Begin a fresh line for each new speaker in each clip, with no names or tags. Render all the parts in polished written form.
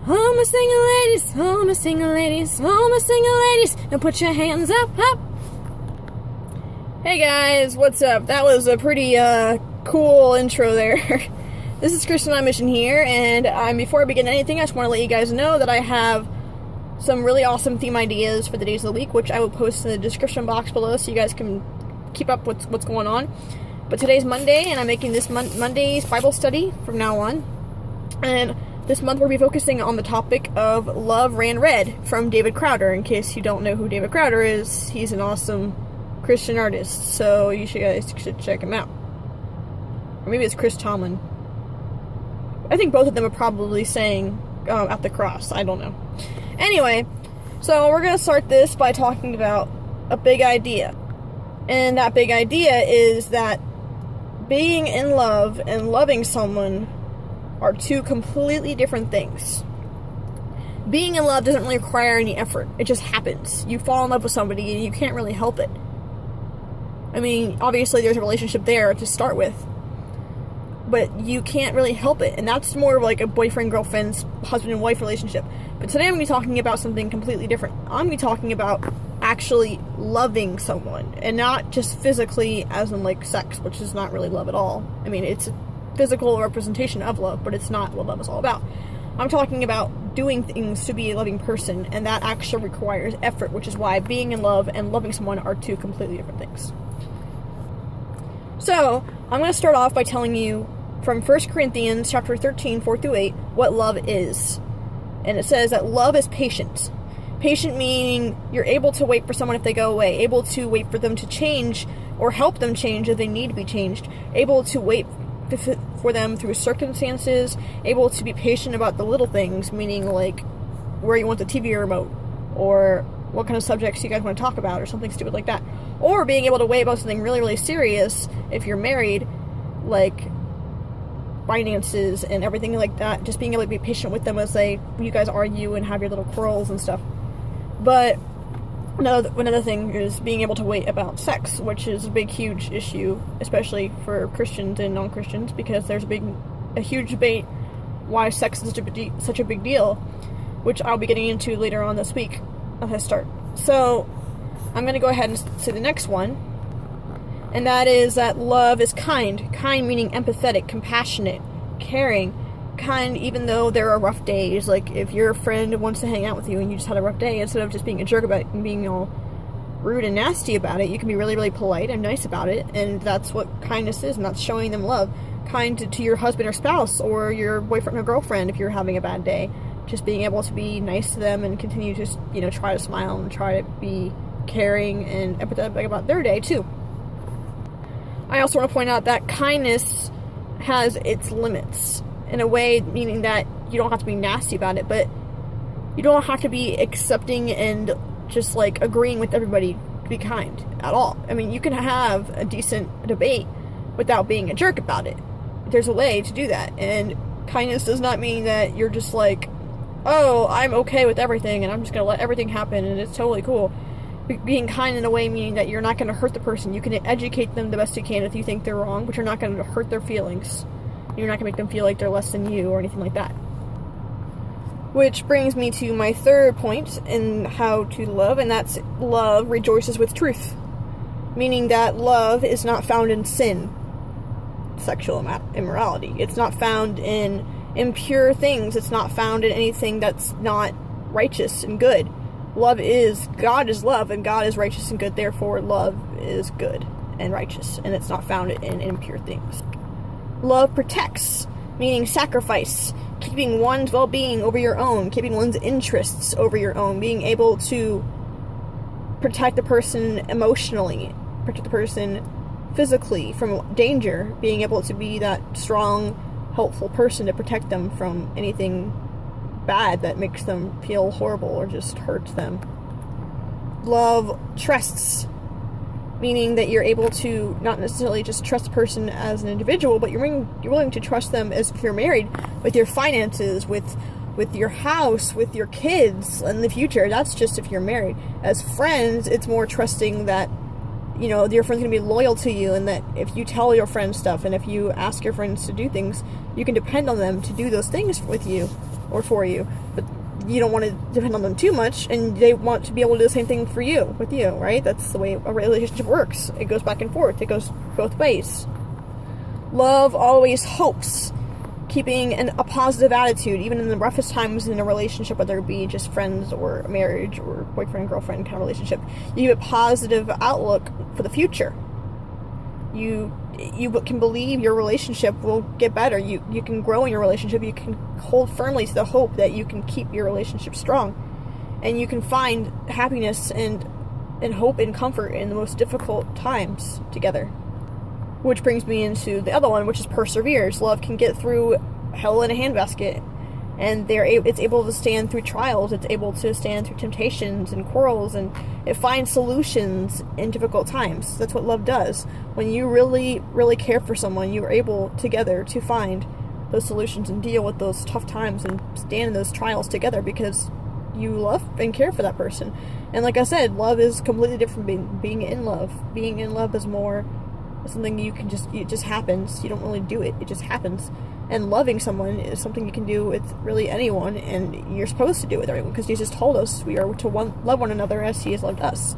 All my single ladies, all my single ladies, all my single ladies, now put your hands up, up. Hey guys, what's up? That was a pretty cool intro there. This is Kristen on Mission here, and before I begin anything, I just want to let you guys know that I have some really awesome theme ideas for the days of the week, which I will post in the description box below so you guys can keep up with what's going on. But today's Monday, and I'm making this Monday's Bible study from now on. And this month we'll be focusing on the topic of Love Ran Red from David Crowder. In case you don't know who David Crowder is, he's an awesome Christian artist, so you guys should check him out. Or maybe it's Chris Tomlin. I think both of them are probably saying at the cross. I don't know. Anyway, so we're going to start this by talking about a big idea. And that big idea is that being in love and loving someone are two completely different things. Being in love doesn't really require any effort. It just happens. You fall in love with somebody and you can't really help it. I mean, obviously there's a relationship there to start with, but you can't really help it. And that's more of like a boyfriend-girlfriend, husband and wife relationship. But today I'm going to be talking about something completely different. I'm going to be talking about actually loving someone, and not just physically as in like sex, which is not really love at all. I mean, it's a physical representation of love, but it's not what love is all about. I'm talking about doing things to be a loving person, and that actually requires effort, which is why being in love and loving someone are two completely different things. So, I'm going to start off by telling you from 1 Corinthians chapter 13, 4-8, what love is. And it says that love is patient. Patient meaning you're able to wait for someone if they go away, able to wait for them to change or help them change if they need to be changed, able to wait for them through circumstances, able to be patient about the little things, meaning like where you want the TV remote, or what kind of subjects you guys want to talk about, or something stupid like that. Or being able to wait about something really, really serious if you're married, like finances and everything like that. Just being able to be patient with them as you guys argue and have your little quarrels and stuff. But another thing is being able to wait about sex, which is a big, huge issue, especially for Christians and non-Christians, because there's a huge debate why sex is such a big deal, which I'll be getting into later on this week as I start. So I'm going to go ahead and say the next one, and that is that love is kind. Kind meaning empathetic, compassionate, caring. Kind even though there are rough days. Like if your friend wants to hang out with you and you just had a rough day, instead of just being a jerk about it and being all rude and nasty about it, you can be really, really polite and nice about it, and that's what kindness is, and that's showing them love. Kind to your husband or spouse, or your boyfriend or girlfriend if you're having a bad day. Just being able to be nice to them and continue to, try to smile and try to be caring and empathetic about their day too. I also want to point out that kindness has its limits. In a way, meaning that you don't have to be nasty about it, but you don't have to be accepting and just like agreeing with everybody to be kind at all. I mean, you can have a decent debate without being a jerk about it. There's a way to do that, and kindness does not mean that you're just like, oh, I'm okay with everything and I'm just going to let everything happen and it's totally cool. Being kind in a way meaning that you're not going to hurt the person. You can educate them the best you can if you think they're wrong, but you're not going to hurt their feelings. You're not going to make them feel like they're less than you or anything like that. Which brings me to my third point in how to love, and that's love rejoices with truth. Meaning that love is not found in sin, sexual immorality. It's not found in impure things. It's not found in anything that's not righteous and good. God is love, and God is righteous and good, therefore love is good and righteous, and it's not found in impure things. Love protects, meaning sacrifice, keeping one's well-being over your own, keeping one's interests over your own, being able to protect the person emotionally, protect the person physically from danger, being able to be that strong, helpful person to protect them from anything bad that makes them feel horrible or just hurts them. Love trusts, meaning that you're able to not necessarily just trust a person as an individual, but you're willing to trust them as if you're married, with your finances, with your house, with your kids in the future. That's just if you're married. As friends, it's more trusting that your friend's going to be loyal to you, and that if you tell your friends stuff and if you ask your friends to do things, you can depend on them to do those things with you or for you. But you don't want to depend on them too much, and they want to be able to do the same thing with you, right? That's the way a relationship works. It goes back and forth. It goes both ways. Love always hopes, keeping a positive attitude, even in the roughest times in a relationship, whether it be just friends or marriage or boyfriend-girlfriend kind of relationship. You have a positive outlook for the future. You can believe your relationship will get better. You can grow in your relationship. You can hold firmly to the hope that you can keep your relationship strong. And you can find happiness and hope and comfort in the most difficult times together. Which brings me into the other one, which is perseveres. Love can get through hell in a handbasket, and it's able to stand through trials. It's able to stand through temptations and quarrels, and it finds solutions in difficult times. That's what love does. When you really, really care for someone, you are able together to find those solutions and deal with those tough times and stand in those trials together because you love and care for that person. And like I said, love is completely different from being in love. Being in love is more something it just happens. You don't really do it. It just happens. And loving someone is something you can do with really anyone, and you're supposed to do it with everyone because Jesus told us we are to love one another as he has loved us.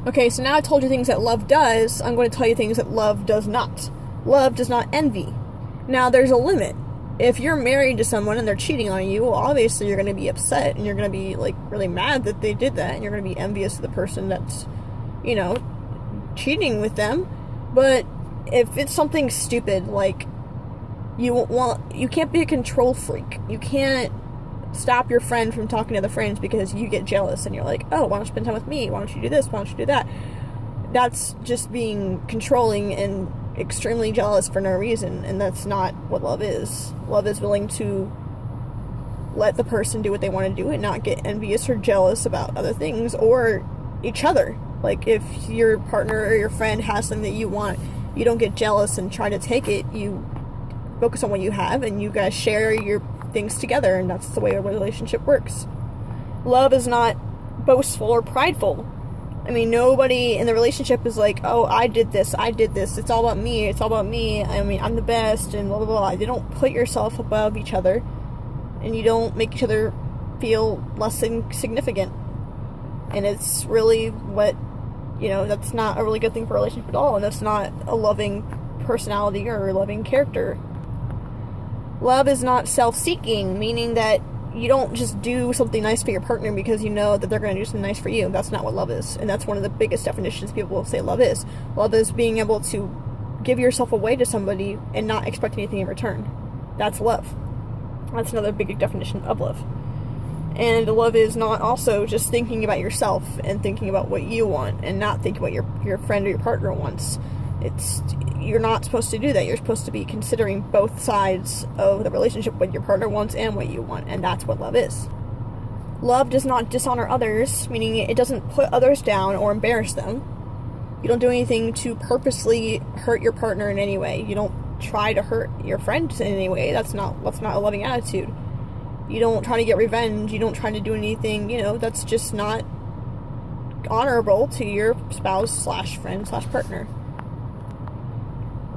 Okay, so now I told you things that love does. I'm going to tell you things that love does not. Love does not envy. Now, there's a limit. If you're married to someone and they're cheating on you, well, obviously you're going to be upset and you're going to be really mad that they did that, and you're going to be envious of the person that's cheating with them. But if it's something stupid, like you can't be a control freak. You can't stop your friend from talking to other friends because you get jealous and you're like, oh, why don't you spend time with me? Why don't you do this? Why don't you do that? That's just being controlling and extremely jealous for no reason, and that's not what love is. Love is willing to let the person do what they want to do and not get envious or jealous about other things or each other. Like, if your partner or your friend has something that you want, you don't get jealous and try to take it. You focus on what you have, and you guys share your things together, and that's the way a relationship works. Love is not boastful or prideful. I mean, nobody in the relationship is like, oh, I did this, it's all about me, I mean, I'm the best, and blah, blah, blah. You don't put yourself above each other, and you don't make each other feel less significant. And it's really that's not a really good thing for a relationship at all, and that's not a loving personality or a loving character. Love is not self-seeking, meaning that you don't just do something nice for your partner because you know that they're going to do something nice for you. That's not what love is, and that's one of the biggest definitions people will say love is. Love is being able to give yourself away to somebody and not expect anything in return. That's love. That's another big definition of love. And love is not also just thinking about yourself and thinking about what you want and not thinking what your friend or your partner wants. You're not supposed to do that. You're supposed to be considering both sides of the relationship, what your partner wants and what you want, and that's what love is. Love does not dishonor others, meaning it doesn't put others down or embarrass them. You don't do anything to purposely hurt your partner in any way. You don't try to hurt your friends in any way. That's not a loving attitude. You don't try to get revenge. You don't try to do anything, that's just not honorable to your spouse / friend / partner.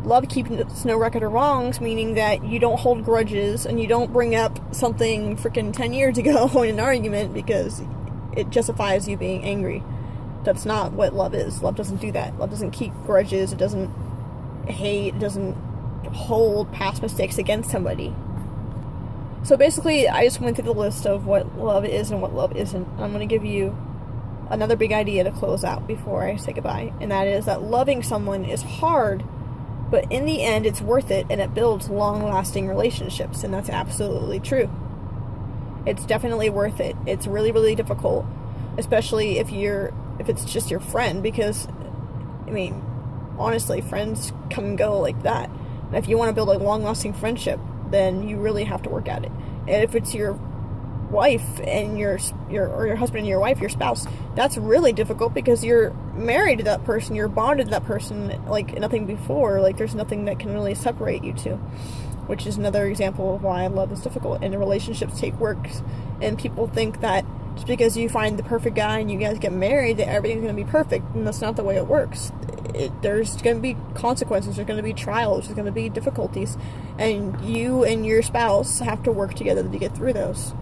Love keeps no record of wrongs, meaning that you don't hold grudges and you don't bring up something freaking 10 years ago in an argument because it justifies you being angry. That's not what love is. Love doesn't do that. Love doesn't keep grudges. It doesn't hate. It doesn't hold past mistakes against somebody. So basically, I just went through the list of what love is and what love isn't. I'm going to give you another big idea to close out before I say goodbye, and that is that loving someone is hard, but in the end, it's worth it, and it builds long-lasting relationships, and that's absolutely true. It's definitely worth it. It's really, really difficult, especially if it's just your friend, because, honestly, friends come and go like that. And if you want to build a long-lasting friendship, then you really have to work at it. And if it's your wife and your husband and your wife, your spouse, that's really difficult because you're married to that person, you're bonded to that person like nothing before. Like, there's nothing that can really separate you two, which is another example of why love is difficult. And relationships take work, and people think that just because you find the perfect guy and you guys get married that everything's going to be perfect, and that's not the way it works. there's going to be consequences, there's going to be trials, there's going to be difficulties, and you and your spouse have to work together to get through those.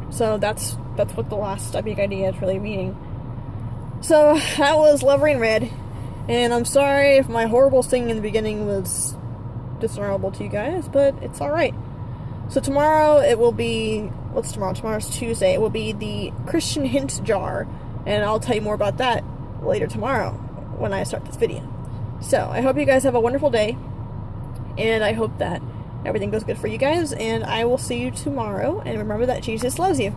So that's what the last big idea is really meaning. So that was Love Rain Red, and I'm sorry if my horrible singing in the beginning was dishonorable to you guys, but it's alright. So tomorrow it will be, what's tomorrow? Tomorrow's Tuesday. It will be the Christian Hint Jar, and I'll tell you more about that later tomorrow when I start this video. So I hope you guys have a wonderful day, and I hope that everything goes good for you guys, and I will see you tomorrow, and remember that Jesus loves you.